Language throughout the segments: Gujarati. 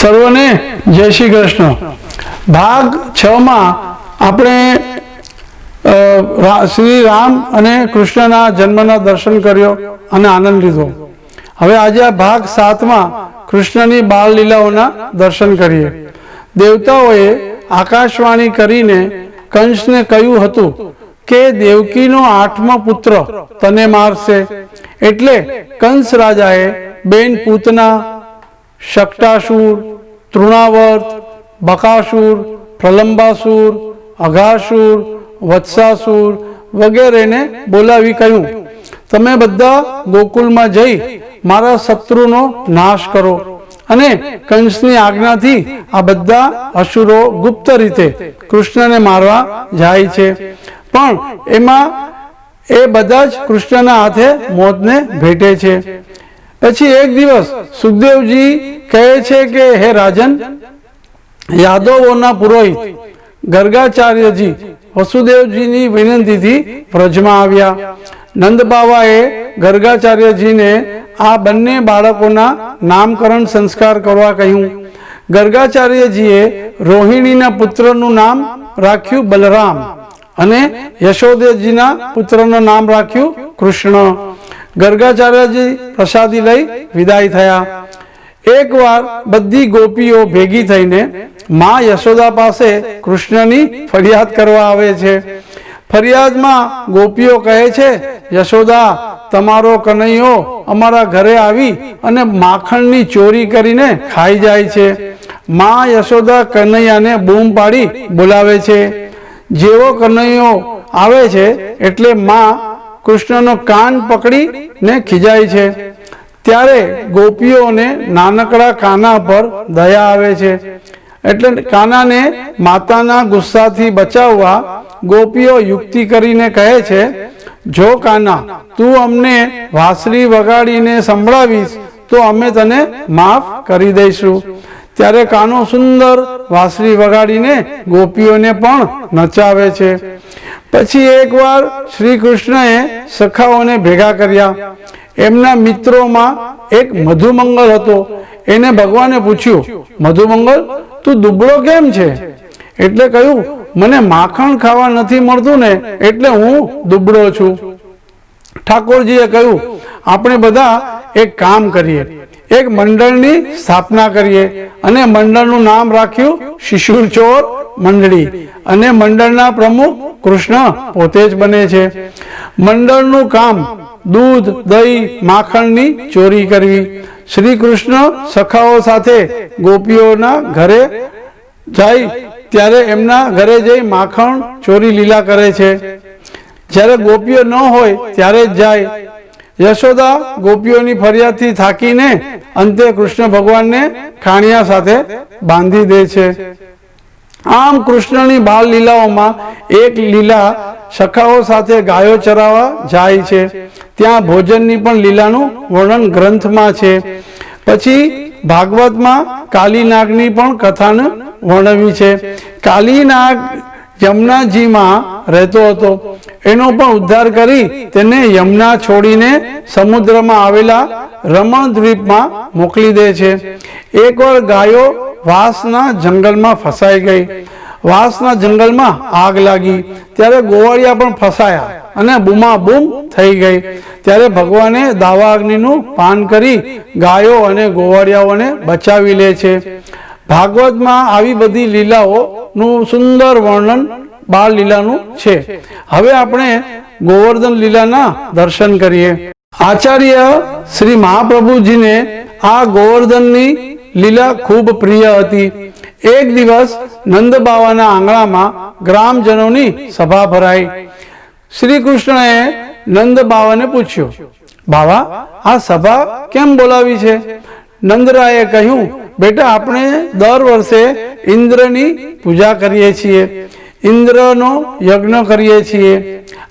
સર્વને જય શ્રી કૃષ્ણ। ભાગ 6 માં આપણે શ્રી રામ અને કૃષ્ણના જન્મના દર્શન કર્યો અને આનંદ લીધો। હવે આજે આ ભાગ 7 માં કૃષ્ણની બાળ લીલાઓના દર્શન કરીએ। દેવતાઓએ આકાશવાણી કરીને કંસને કહ્યું હતું કે દેવકીનો 8મો પુત્ર તને મારશે। એટલે કંસ રાજાએ બેન પૂતના, શક્ટાસુર, તૃણાવર્ત, બકાસુર, પ્રલંબાસુર, અઘાસુર, વત્સાસુર વગેરેને બોલાવી કહ્યું, તમે બધા ગોકુળમાં જઈ મારા શત્રુનો નાશ કરો। અને કંસની આજ્ઞાથી આ બધા અસુરો ગુપ્ત રીતે કૃષ્ણને મારવા જાય છે, પણ એમાં એ બધા જ કૃષ્ણના હાથે મોતને ભેટે છે। પછી એક દિવસ સુખદેવજી કહે છે કે હે રાજન, યાદવોના પુરોહિત ગર્ગાચાર્યજી વસુદેવજીની વિનંતીથી વ્રજમાં આવ્યા। નંદ બાવાએ ગર્ગાચાર્યજીને આ બંને બાળકોના નામકરણ સંસ્કાર કરવા કહ્યું। ગર્ગાચાર્યજીએ રોહિણીના પુત્રનું નામ રાખ્યું બલરામ અને યશોદેજીના પુત્રનું નામ રાખ્યું કૃષ્ણ। ગર્ગાચાર્યજી પ્રસાદી લઈ વિદાય થયા। એકવાર બધી ગોપીઓ ભેગી થઈને મા યશોદા પાસે કૃષ્ણની ફરિયાદ કરવા આવે છે। ફરિયાદમાં ગોપીઓ કહે છે, યશોદા, તમારો કનૈયો અમારા ઘરે આવી અને માખણની ચોરી કરીને ખાઈ જાય છે। મા યશોદા કનૈયાને બૂમ પાડી બોલાવે છે। જેવો કનૈયો આવે છે એટલે મા કૃષ્ણનો કાન પકડીને ખીજાય છે। ત્યારે ગોપીઓને નાનકડા કાના પર દયા આવે છે, એટલે કાનાને માતાના ગુસ્સાથી બચાવવા ગોપીઓ યુક્તિ કરીને કહે છે, જો કાના તું અમને વાંસળી વગાડીને સંભળાવીશ તો અમે તને માફ કરી દઈશું। ત્યારે કાનો સુંદર વાંસળી વગાડીને ગોપીઓને પણ નચાવે છે। પછી એકવાર શ્રી કૃષ્ણએ સખાઓને ભેગા કર્યા। એમના મિત્રોમાં એક મધુમંગલ હતો। એને ભગવાને પૂછ્યું, મધુમંગલ, તું દુબળો કેમ છે? એટલે કહ્યું, મને માખણ ખાવા નથી મળતું ને એટલે હું દુબળો છું। ઠાકોરજીએ કહ્યું, આપણે બધા એક કામ કરીએ, એક મંડળની સ્થાપના કરીએ અને મંડળનું નામ રાખ્યું શિશુર ચોર મંડળી, અને મંડળના પ્રમુખ કૃષ્ણ પોતે જ બને છે। મંડળનું કામ દૂધ, દહીં, માખણની ચોરી કરવી। શ્રી કૃષ્ણ સખાઓ સાથે ગોપીઓના ઘરે જાય ત્યારે એમના ઘરે જઈ માખણ ચોરી લીલા કરે છે। જ્યારે ગોપીઓ ન હોય ત્યારે જ જાય। યશોદા ગોપીઓની ફરિયાદથી થાકીને અંતે કૃષ્ણ ભગવાનને ખાણિયા સાથે બાંધી દે છે। આમ કૃષ્ણની બાળ લીલાઓમાં એક લીલા સખાઓ સાથે ગાયો ચરાવવા જાય છે। ત્યાં ભોજનની પણ લીલાનું વર્ણન ગ્રંથમાં છે। પછી ભાગવતમાં કાલીનાગની પણ કથાને વર્ણવી છે। કાલીનાગ યમુનાજીમાં રહેતો હતો, એનો પણ ઉદ્ધાર કરી તેને યમુના છોડીને સમુદ્રમાં આવેલા રમણ દ્વીપમાં મોકલી દે છે। એકવાર ગાયો વાંસના જંગલમાં ફસાઈ ગઈ। વાંસના જંગલમાં આગ લાગી ત્યારે ગોવાળિયા પણ ફસાયા અને બૂમાબૂમ થઈ ગઈ। ત્યારે ભગવાને દાવાગ્નિનું પાન કરી ગાયો અને ગોવાળિયાઓને બચાવી લે છે। ભાગવતમાં આવી બધી લીલાઓનું સુંદર વર્ણન બાળ લીલાનું છે। હવે આપણે ગોવર્ધન લીલાના દર્શન કરીએ। આચાર્ય શ્રી મહાપ્રભુજીને આ ગોવર્ધનની લીલા ખૂબ પ્રિય હતી। એક દિવસ નંદ બાવાના આંગણામાં ગ્રામજનોની સભા ભરાઈ। શ્રી કૃષ્ણએ નંદ બાવાને પૂછ્યું, બાવા, આ સભા કેમ બોલાવી છે? નંદરાયે કહ્યું, બેટા, આપણે દર વર્ષે ઇન્દ્રની પૂજા કરીએ છીએ, ઇન્દ્રનો યજ્ઞ કરીએ છીએ।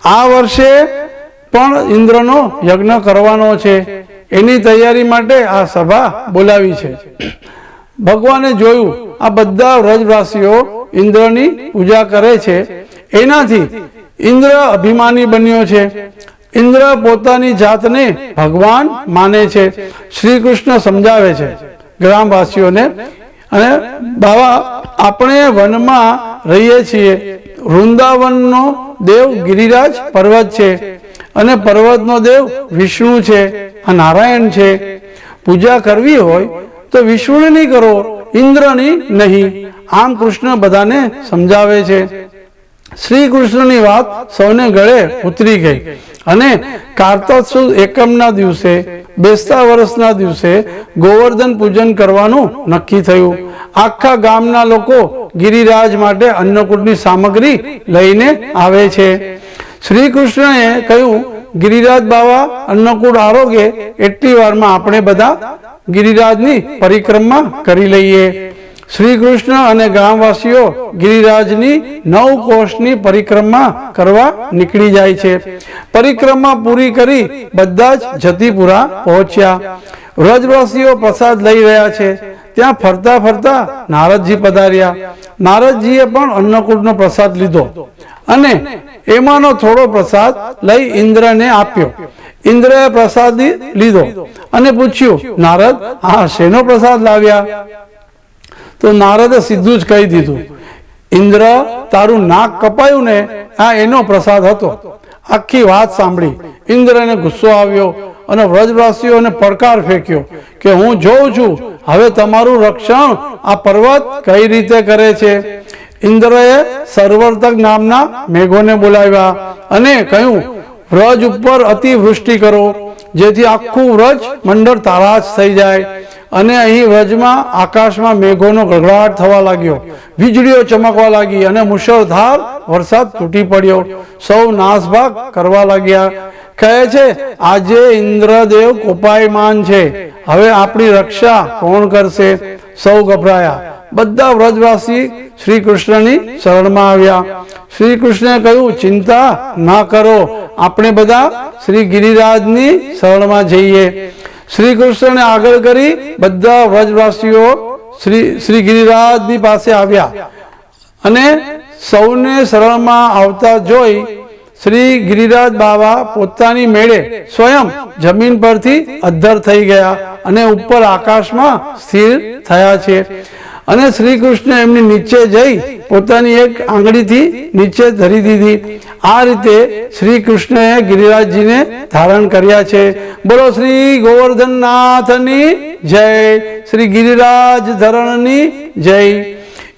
આ વર્ષે પણ ઇન્દ્રનો યજ્ઞ કરવાનો છે, એની તૈયારી માટે આ સભા બોલાવી છે। ભગવાને જોયું આ બધા વ્રજવાસીઓ ઇન્દ્રની પૂજા કરે છે, એનાથી ઇન્દ્ર અભિમાની બન્યો છે। ઇન્દ્ર પોતાની જાતને ભગવાન માને છે। શ્રી કૃષ્ણ સમજાવે છે ગ્રામવાસીઓને, અને બાબા આપણે વનમાં રહીએ છીએ, વૃંદાવનનો દેવ ગિરિરાજ પર્વત છે અને પર્વતનો દેવ વિષ્ણુ છે, આ નારાયણ છે. પૂજા કરવી હોય તો વિષ્ણુની કરો, ઇન્દ્રની નહીં. આમ કૃષ્ણ બધાને સમજાવે છે. શ્રી કૃષ્ણની વાત સૌને ગળે ઉતરી ગઈ અને કાર્તક સુદ એકમના દિવસે, બેસતા વર્ષના દિવસે ગોવર્ધન પૂજન કરવાનું નક્કી થયું. આખા ગામના લોકો ગિરિરાજ માટે અન્નકૂટની સામગ્રી લઈને આવે છે. શ્રી કૃષ્ણએ કહ્યું, ગિરિરાજ બાવા અન્નકૂટ આરોગે એટલી વારમાં આપણે બધા ગિરિરાજની પરિક્રમા કરી લઈએ. શ્રી કૃષ્ણ અને ગામવાસીઓ ગિરિરાજની 9 કોષની પરિક્રમા કરવા નીકળી જાય છે. પરિક્રમા પૂરી કરી બધા જ જતીપુરા પહોંચ્યા. વ્રજવાસીઓ પ્રસાદ લઈ રહ્યા છે. ત્યાં ફરતા ફરતા નારદજી પધાર્યા. નારદજીએ પણ અન્નકૂટનો પ્રસાદ લીધો અને એમાંનો થોડો પ્રસાદ લઈ ઇન્દ્રને આપ્યો. ઇન્દ્રએ પ્રસાદ લીધો અને પૂછ્યું, નારદ, આ શેનો પ્રસાદ લાવ્યા? તો નારદે સીધું જ કહી દીધું, ઇન્દ્ર, તારું નાક કપાયું ને, આ એનો પ્રસાદ હતો. આખી વાત સાંભળી ઇન્દ્રને ગુસ્સો આવ્યો અને વ્રજવાસીઓને પડકાર ફેંક્યો કે હું જોઉં છું હવે તમારું રક્ષણ આ પર્વત કઈ રીતે કરે છે. ઇન્દ્રએ સર્વર્તક નામના મેઘોને બોલાવ્યા અને કહ્યું, વ્રજ ઉપર અતિવૃષ્ટિ કરો, જેથી આખું વ્રજ મંડળ તારાશ થઈ જાય. અને અહીં વ્રજમાં આકાશમાં મેઘોનો ગળગળાટ થવા લાગ્યો, વીજળીઓ ચમકવા લાગી અને મુશળધાર વરસાદ તૂટી પડ્યો. સૌ નાસભાગ કરવા લાગ્યા. કહે છે, આજે ઇન્દ્રદેવ કોપાયમાન છે, હવે આપણી રક્ષા કોણ કરશે? સૌ ગભરાયા. બધા વ્રજવાસી શ્રી કૃષ્ણની શરણમાં આવ્યા. શ્રી કૃષ્ણે કહ્યું, ચિંતા ના કરો, આપણે બધા શ્રી ગિરિરાજની શરણમાં જઈએ. શ્રી કૃષ્ણને આગળ કરી બધા વ્રજવાસીઓ શ્રી ગિરિરાજની પાસે આવ્યા અને સૌને શરણમાં આવતા જોઈ શ્રી ગિરિરાજ બાવા પોતાની મેળે સ્વયં જમીન પરથી અદ્ધર થઈ ગયા અને ઉપર આકાશમાં સ્થિર થયા છે. અને શ્રી કૃષ્ણ એમની નીચે જઈ પોતાની એક આંગળીથી નીચે ધરી દીધી. આ રીતે શ્રી કૃષ્ણએ ગિરિરાજજીને ધારણ કર્યા છે. બોલો શ્રી ગોવર્ધનનાથની જય, શ્રી ગિરિરાજ ધરણની જય.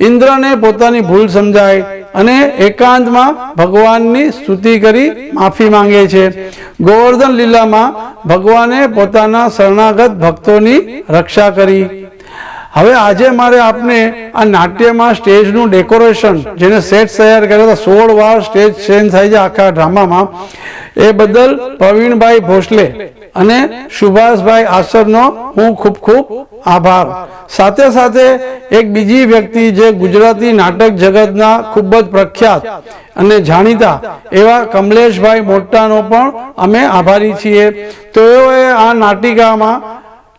ઇન્દ્રને પોતાની ભૂલ સમજાય અને એકાંતમાં ભગવાનની સ્તુતિ કરી માફી માંગે છે. ગોવર્ધન લીલામાં ભગવાને પોતાના શરણાગત ભક્તોની રક્ષા કરી. હવે આજે મારે આપને આ નાટ્યમાં સ્ટેજનું ડેકોરેશન, જેને સેટ તૈયાર કર્યા હતા, 16 વાર સ્ટેજ ચેન્જ થાય છે આખા ડ્રામામાં, એ બદલ પ્રવીણભાઈ ભોસલે અને સુભાષભાઈ આસરનો હું ખૂબ ખૂબ આભાર. સાથે સાથે એક બીજી વ્યક્તિ જે ગુજરાતી નાટક જગતના ખૂબ જ પ્રખ્યાત અને જાણીતા એવા કમલેશભાઈ મોટાનો પણ અમે આભારી છીએ. તેઓએ આ નાટિકામાં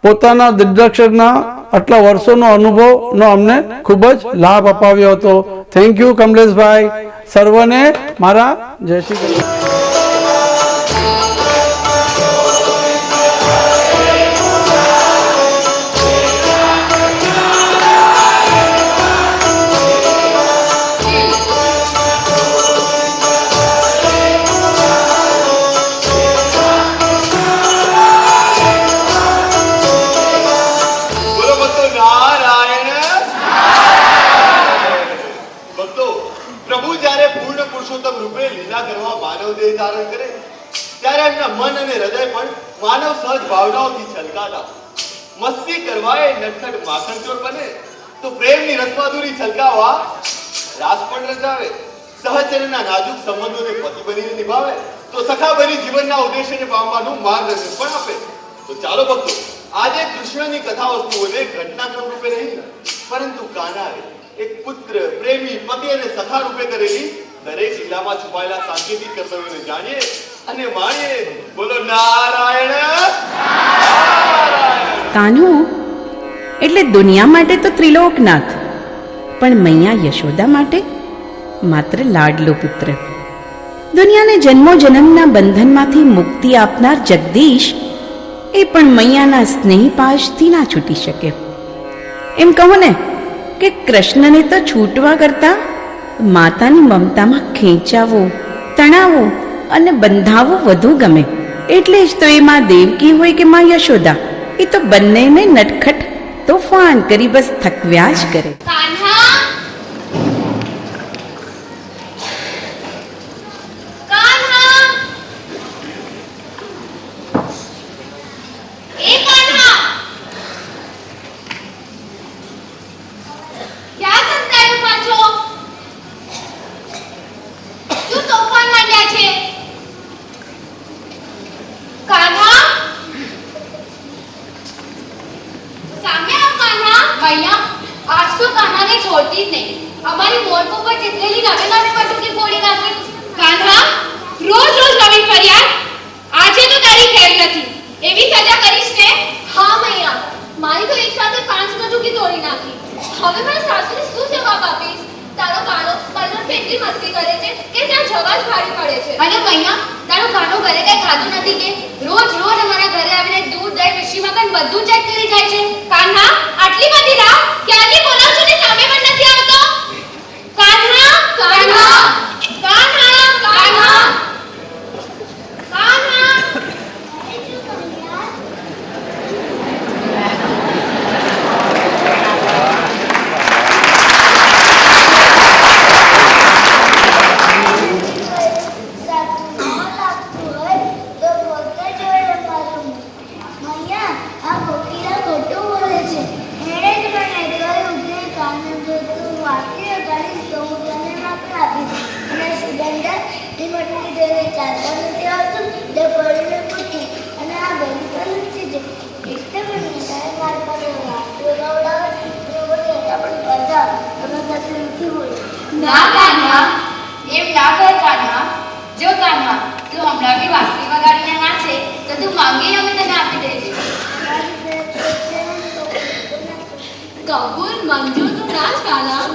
પોતાના દિગ્દર્શકના આટલા વર્ષોનો અનુભવનો અમને ખૂબ જ લાભ અપાવ્યો હતો. થેન્ક યુ કમલેશભાઈ. સર્વને મારા જય શ્રી કૃષ્ણ. મન અને હૃદય પણ માનવ સહજ ભાવનાઓથી છલકાતા. મસ્તી કરવા એ નટખટ માખણચોર બને તો પ્રેમની રસમાધુરી છલકાવા રાસ પણ રચાવે. સહચરના નાજુક સંબંધોને પતિ બનીને નિભાવે તો સખા બની જીવનના ઉદ્દેશ્યને પામવાનું માર્ગદર્શન પણ આપે. તો ચાલો ભક્તો, આજે કૃષ્ણની કથા વસ્તુઓને ઘટનાક્રમ રૂપે નહીં પરંતુ કાનાએ એક પુત્ર, પ્રેમી, પતિ અને સખા રૂપે કરેલી દરેક લીલામાં છુપાયેલા સાંકેતિક કર્તવ્યોને જાણીએ અને માણીએ. બોલો નારાયણ. કાન્હુ એટલે દુનિયા માટે તો ત્રિલોકનાથ, પણ મૈયા યશોદા માટે માત્ર લાડલો પુત્ર. દુનિયાને જન્મો જન્મના બંધનમાંથી મુક્તિ આપનાર જગદીશ એ પણ મૈયાના સ્નેહ પાશથી ના છૂટી શકે. એમ કહો ને કે કૃષ્ણને તો છૂટવા કરતા માતાની મમતામાં ખેંચાવો, તણાવો અને બંધાવો વધુ ગમે. એટલે જ તો એ માં દેવકી હોય કે માં યશોદા, એ તો બંનેને નટખટ તોફાન કરી બસ થકવ્યા જ કરે. કાન્હા, કાન્હા, એ કાન્હા, ક્યાં સંતાયો પાછો? શું તોફાન માંડ્યા છે? કાન્હા, સામે આવ કાન્હા. ભૈયા, આજ તો કાન્હાને છોડતી જ નહીં. અમારી મોર પર ચિતરેલી નવે નવે પટુકી ફોડી નાખી. કાન્હા, રોજ રોજ નવી ફરિયાદ. આજે તો તારી ખેર નથી. એવી સજા કરીશ ને? હા મૈયા, મારી તો એક સાથે 5 પટુકી તોડી નાખી. હવે મારા સાસુને શું જવાબ આપીશ? તારો કાનો બલરામ કેટલી મસ્તી કરે છે કે ત્યાં જવા જ ભારી પડે છે. અને મૈયા, તારો કાનો ઘરે કઈ ખાધું નથી કે રોજ રોજ અમારા ઘરે આવીને દૂધ, દહીં, મિશ્રી મકાન બધું ચેક કરી જાય છે. કાન્હા, આટલી બધી રાહ ક્યાંથી બોલાવ છો ને સામે પણ નથી આવતો? કાન્હા, કાન્હા, કાન્હા, કાન્હા, કાન્હા. ના કાન્હા, એમ ના કર કાન્હા. જો કાન્હા, તું હમણાં બી વાંસળી વગાડીને નાચે તો તું માંગે અમે તને આપી દેજે. કબૂલ, મંજૂર, તું નાચ કાન્હા.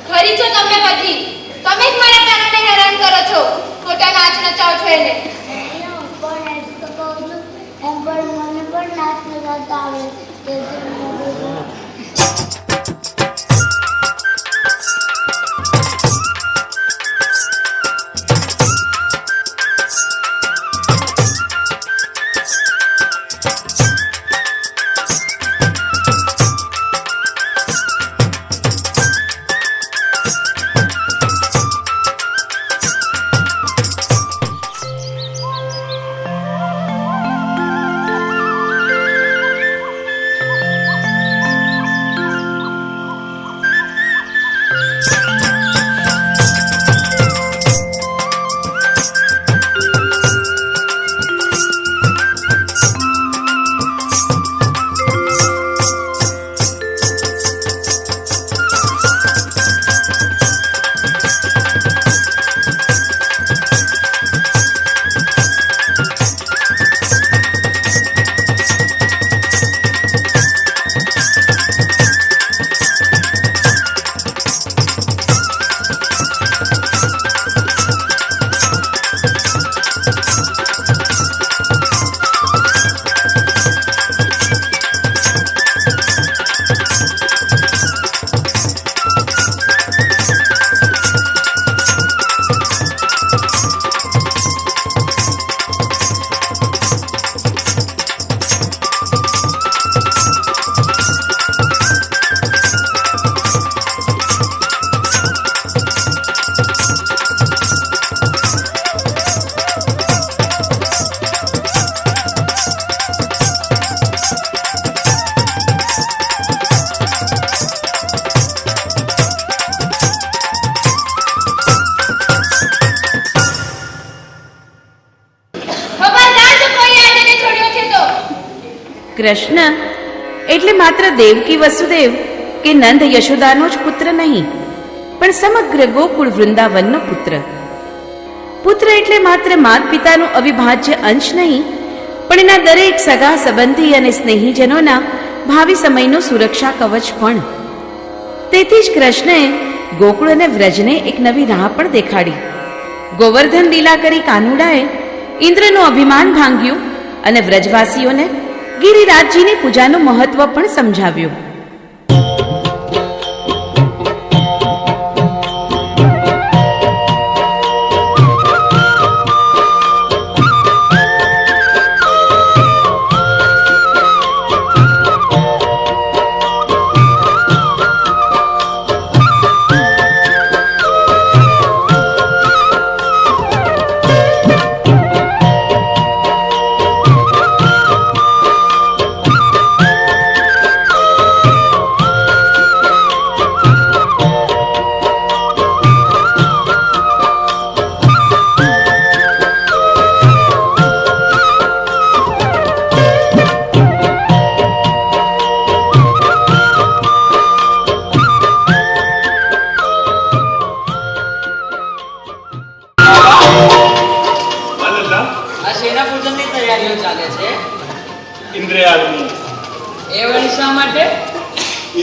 ખરી છો તમે બધી. તમે જ મારા કાનાને હેરાન કરો છો. ખોટા નાચ નચાવો છો એને. કૃષ્ણ એટલે માત્ર દેવકી વસુદેવ કે નંદ યશોદાનો જ પુત્ર નહીં, પણ સમગ્ર ગોકુળ વૃંદાવનનો પુત્ર. પુત્ર એટલે માત્ર માત પિતાનું અવિભાજ્ય અંશ નહીં, પણ એના દરેક સગા સંબંધી અને સ્નેહીજનોના ભાવિ સમયનું સુરક્ષા કવચ પણ. તેથી જ કૃષ્ણએ ગોકુળ અને વ્રજને એક નવી રાહ પણ દેખાડી. ગોવર્ધન લીલા કરી કાનુડાએ ઇન્દ્રનું અભિમાન ભાંગ્યું અને વ્રજવાસીઓને ગિરિરાજજીની પૂજાનું મહત્વ પણ સમજાવ્યું.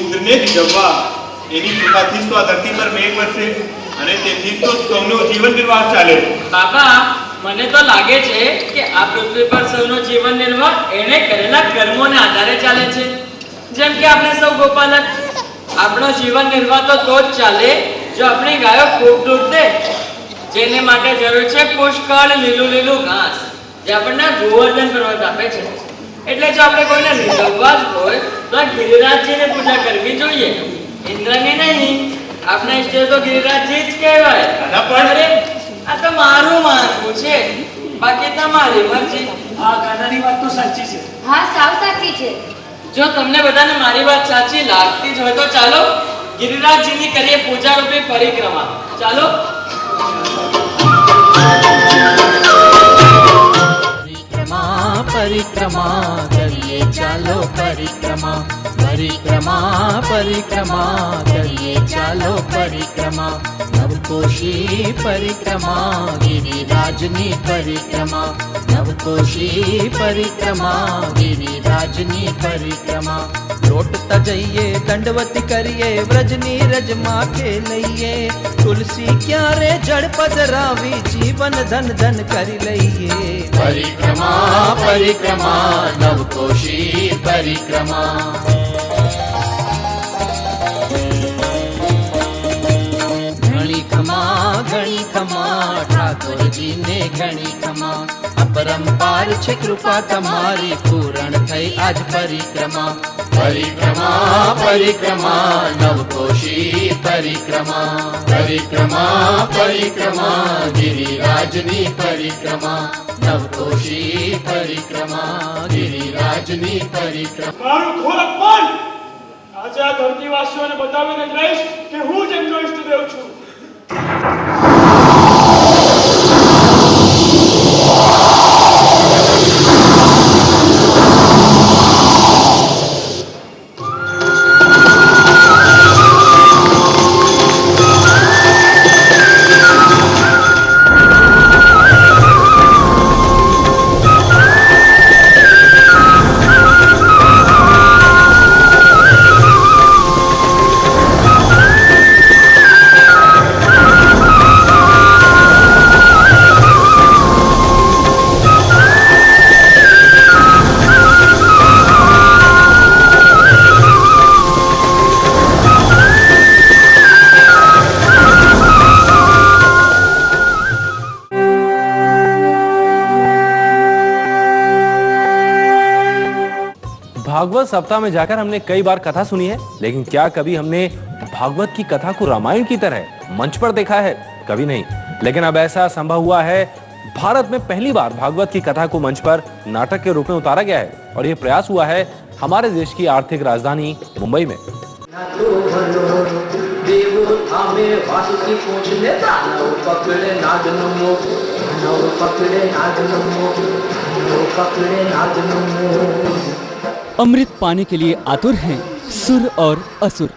રુદ્રને રીઝવવા એની કૃપાથી જ તો આ ધરતી પર મેઘ વરસે અને તેથી જ તો સૌનું જીવન નિર્વાહ ચાલે છે. બાબા, મને તો લાગે છે કે આ પૃથ્વી પર સૌનો જીવન નિર્વાહ એણે કરેલા કર્મોને આધારે ચાલે છે. જેમ કે આપણે સૌ ગોપાલક, આપણો જીવન નિર્વાહ તો જ ચાલે જો આપણી ગાયો ખૂબ દૂધ દે, જેને માટે જરૂર છે પુષ્કળ લીલું લીલું ઘાસ, જે આપણને ગોવર્ધન પર્વત આપે છે. એટલે જો આપણે કોઈને રીઝવવા જ હોય તો આ ગિરિરાજજીને પૂજા કરવી જોઈએ, ઇન્દ્રની નહીં. આપણા ઈષ્ટદેવ તો ગિરિરાજજી જ કહેવાય. અરે, આ તો મારું માનવું છે, બાકી તમારી મરજી. આ કાનાની વાત તો સાચી છે. હા, સાવ સાચી છે. જો તમને બધાને મારી વાત સાચી લાગતી જ હોય તો ચાલો ગિરિરાજજીની કરીએ પૂજા રૂપી પરિક્રમા. ચાલો. परिक्रमा करिए चालो परिक्रमा परिक्रमा परिक्रमा करिए चालो परिक्रमा नवकोशी परिक्रमा गिरिराजनी परिक्रमा नवकोशी परिक्रमा गिरिराजनी परिक्रमा लौटता जइए दंडवती करिए व्रजनी रजमा खेलइए तुलसी क्यारे जड़ पधरावी जीवन धन धन कर लइए परिक्रमा परिक्रमा नवकोशी परिक्रमा घणी खमा ठाकुरजी ने घणी खमा अपरंपार छे कृपा तमारी पूर्ण थई आज परिक्रमा परिक्रमा परिक्रमा नवकोशी परिक्रमा परिक्रमा परिक्रमा गिरिराजनी परिक्रमा नवकोशी परिक्रमा गिरिराजनी परिक्रमा. મારું ઘોર અપમાન! આજે આ ધરતીવાસીઓને બતાવીને જ રહીશ કે હું જ એમનો ઈષ્ટદેવ છું. भागवत सप्ताह में जाकर हमने कई बार कथा सुनी है, लेकिन क्या कभी हमने भागवत की कथा को रामायण की तरह मंच पर देखा है? कभी नहीं। लेकिन अब ऐसा संभव हुआ है, भारत में पहली बार भागवत की कथा को मंच पर नाटक के रूप में उतारा गया है और यह प्रयास हुआ है हमारे देश की आर्थिक राजधानी मुंबई में। अमृत पाने के लिए आतुर हैं सुर और असुर।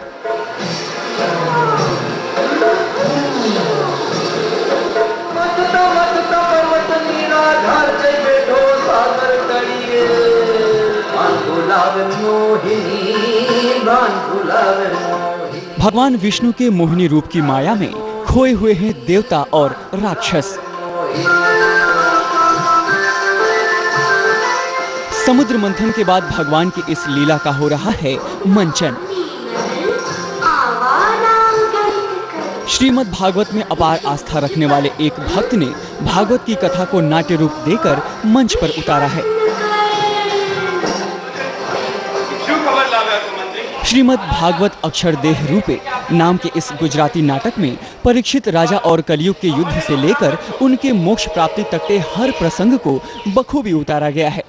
भगवान विष्णु के मोहिनी रूप की माया में खोए हुए हैं देवता और राक्षस। समुद्र मंथन के बाद भगवान की इस लीला का हो रहा है मंचन। श्रीमद् भागवत में अपार आस्था रखने वाले एक भक्त ने भागवत की कथा को नाट्य रूप देकर मंच पर उतारा है। श्रीमद् भागवत अक्षरदेह रूपे नाम के इस गुजराती नाटक में परीक्षित राजा और कलयुग के युद्ध से लेकर उनके मोक्ष प्राप्ति तक के हर प्रसंग को बखूबी उतारा गया है।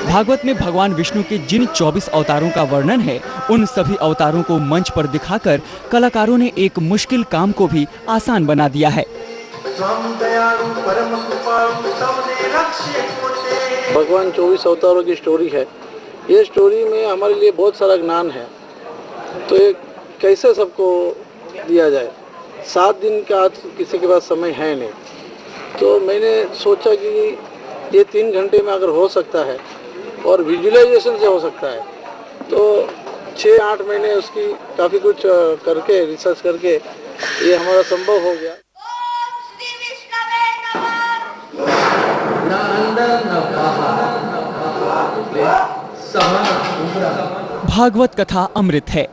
भागवत में भगवान विष्णु के जिन 24 अवतारों का वर्णन है, उन सभी अवतारों को मंच पर दिखाकर कलाकारों ने एक मुश्किल काम को भी आसान बना दिया है। भगवान 24 अवतारों की स्टोरी है। ये स्टोरी में हमारे लिए बहुत सारा ज्ञान है, तो ये कैसे सबको दिया जाए। 7 दिन का आज किसी के पास समय है नहीं, तो मैंने सोचा कि ये 3 घंटे में अगर हो सकता है और विजुअलाइजेशन से हो सकता है तो 6-8 महीने उसकी काफ़ी कुछ करके रिसर्च करके ये हमारा संभव हो गया। भागवत कथा अमृत है।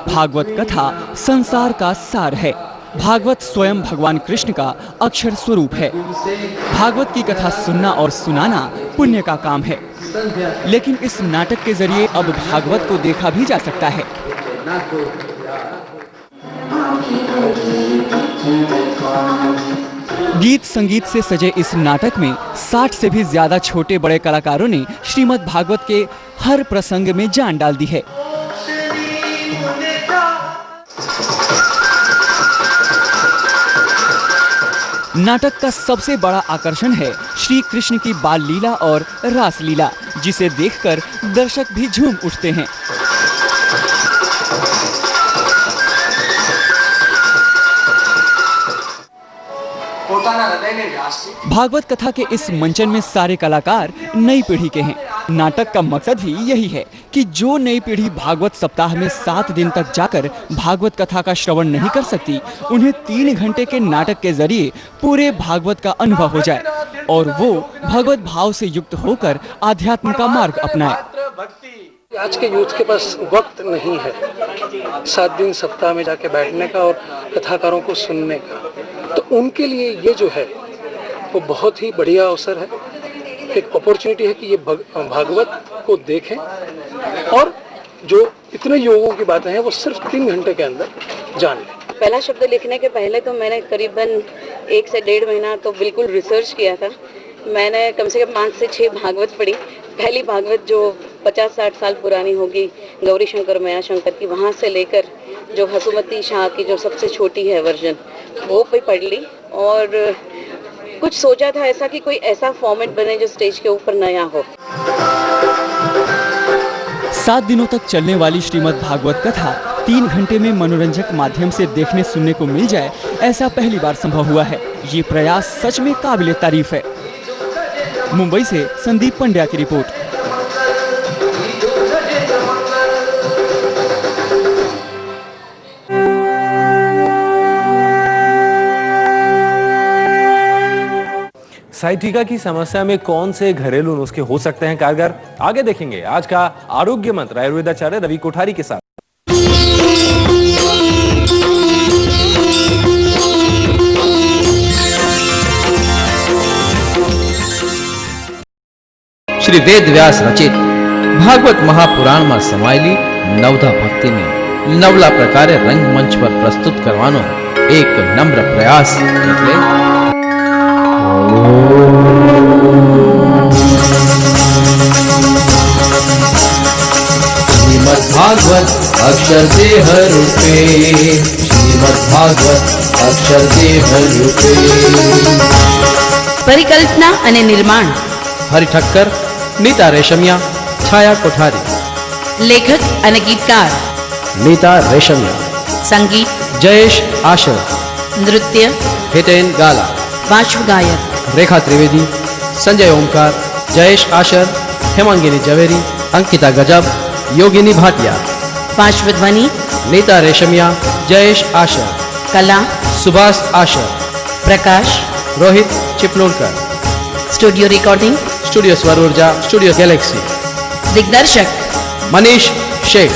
भागवत कथा संसार का सार है। भागवत स्वयं भगवान कृष्ण का अक्षर स्वरूप है। भागवत की कथा सुनना और सुनाना पुण्य का काम है। लेकिन इस नाटक के जरिए अब भागवत को देखा भी जा सकता है। गीत संगीत से सजे इस नाटक में 60 से भी ज्यादा छोटे बड़े कलाकारों ने श्रीमद् भागवत के हर प्रसंग में जान डाल दी है। नाटक का सबसे बड़ा आकर्षण है श्री कृष्ण की बाल लीला और रास लीला, जिसे देखकर दर्शक भी झूम उठते हैं। भागवत कथा के इस मंचन में सारे कलाकार नई पीढ़ी के हैं। नाटक का मकसद ही यही है कि जो नई पीढ़ी भागवत सप्ताह में 7 दिन तक जाकर भागवत कथा का श्रवण नहीं कर सकती, उन्हें 3 घंटे के नाटक के जरिए पूरे भागवत का अनुभव हो जाए और वो भगवत भाव से युक्त होकर आध्यात्म का मार्ग अपनाए। आज के यूथ के पास वक्त नहीं है 7 दिन सप्ताह में जाके बैठने का और कथाकारों को सुनने का, तो उनके लिए ये जो है वो बहुत ही बढ़िया अवसर है, एक अपॉर्चुनिटी है कि ये भागवत को देखें और जो इतने योगों की बातें हैं वो सिर्फ 3 घंटे के अंदर जान लें। पहला शब्द लिखने के पहले तो मैंने करीबन 1 से 1.5 महीना तो बिल्कुल रिसर्च किया था। मैंने कम से कम 5 से 6 भागवत पढ़ी। पहली भागवत जो 50-60 साल पुरानी होगी, गौरी शंकर मैया शंकर की, वहाँ से लेकर जो हसुमती शाह की जो सबसे छोटी है वर्जन, वो भी पढ़ ली और कुछ सोचा था ऐसा कि कोई ऐसा फॉर्मेट बने जो स्टेज के ऊपर नया हो। 7 दिनों तक चलने वाली श्रीमद् भागवत कथा 3 घंटे में मनोरंजक माध्यम से देखने सुनने को मिल जाए, ऐसा पहली बार संभव हुआ है। ये प्रयास सच में काबिले तारीफ है। मुंबई से संदीप पंड्या की रिपोर्ट। साइटिका की समस्या में कौन से घरेलू नुस्खे हो सकते हैं कारगर, आगे देखेंगे आज का आरोग्य मंत्र आयुर्वेदाचार्य रवि कोठारी के साथ। श्री वेद व्यास रचित भागवत महापुराण में समाયેલી નવધા ભક્તિને નવલા પ્રકારે રંગમંચ પર પ્રસ્તુત કરવાનો એક નમ્ર પ્રયાસ એટલે श्रीमद् भागवत अक्षर देह रूपे, श्रीमद् भागवत अक्षर देह रूपे। परिकल्पना અને નિર્માણ हरि ठक्कर, नीता रेशमिया, छाया कोठारी। લેખક અને ગીતકાર नीता रेशमिया। સંગીત जयेश आशर। નૃત્ય हितेन गाला। પાર્શ્વગાયક रेखा त्रिवेदी, संजय ओमकार, जयेश आशर, हेमांगिनी जवेरी, अंकिता गजब, योगिनी भाटिया। પાર્શ્વધ્વનિ नीता रेशमिया, जयेश आशर। કલા सुभाष आशर। પ્રકાશ Rohit Chiplunkar. Studio recording studio स्वर ऊर्जा, स्टूडियो गैलेक्सी। દિગ્દર્શક मनीष शेख।